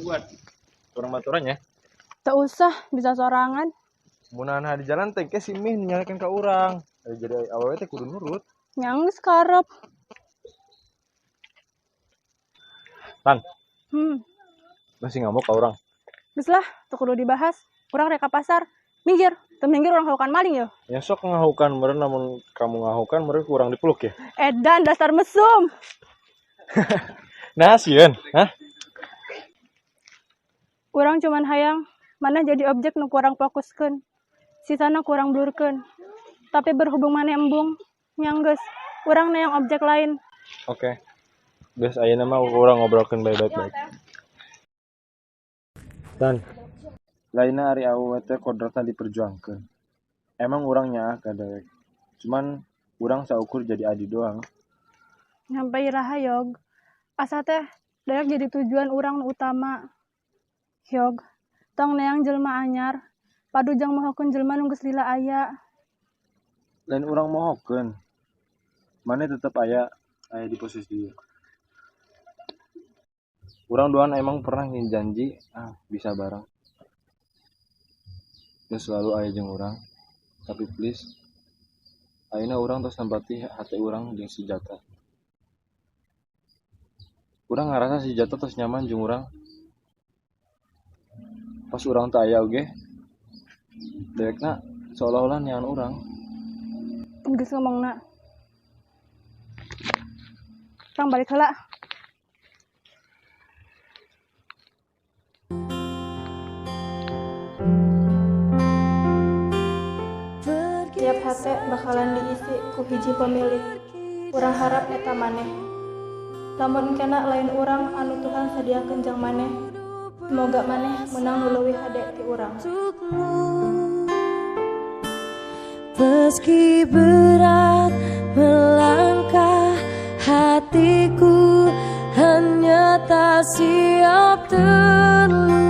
buat orang baturannya. Tak usah, bisa sorangan. Munana di jalan teh si Mih nyalakan ke orang. Jadi awalnya teh kudu nurut. Yang sekarep. Tan, Masih ngamuk ke orang. Geus lah, tuh kudu dibahas. Urang rek ka pasar. Minggir, teu minggir urang halukan maling ya. Ya sok ngahukan meureun namun kamu ngahukan meureun kurang dipeluk ya. Edan dasar mesum. Nah, sieun, hah? Urang cuman hayang mana jadi objek nu kurang fokuskeun. Sisana kurang blurkeun. Tapi berhubung mana embung, nyanggeus. Urang na yang objek lain. Oke. Geus ayeuna mah urang ngobrolkeun baik-baik. Dan lainnya ari awewe teh kodratna diperjuangkeun. Emang urangnya kadek. Cuman urang saukur jadi adi doang. Nyampe iraha Yog. Asa teh dayak jadi tujuan urang nu utama. Yog, tong neang jelema anyar, padu jang mohokeun jelema nu geus lila aya. Lain urang mohokeun. Mane tetep aya di posisi dieu. Urang doan emang pernah janji bisa bareng. Geus selalu aya jeung urang. Tapi please ayeuna urang tos nempati hati urang jeung si Jata. Urang ngarasa si Jata tos nyaman jeung urang. Pas urang teu aya oge, dewekna seolah-olah nyaman urang. Geus ngomongna. Urang balik heula. Tiap hate bakalan diisi ku hiji pemilik. Urang harap eta maneh. Lamun kena lain urang anu Tuhan sadiakeun jang maneh. Semoga maneh menang nu leuwih hade ti urang. Meski berat melangkah, hatiku hanya tak siap terluka.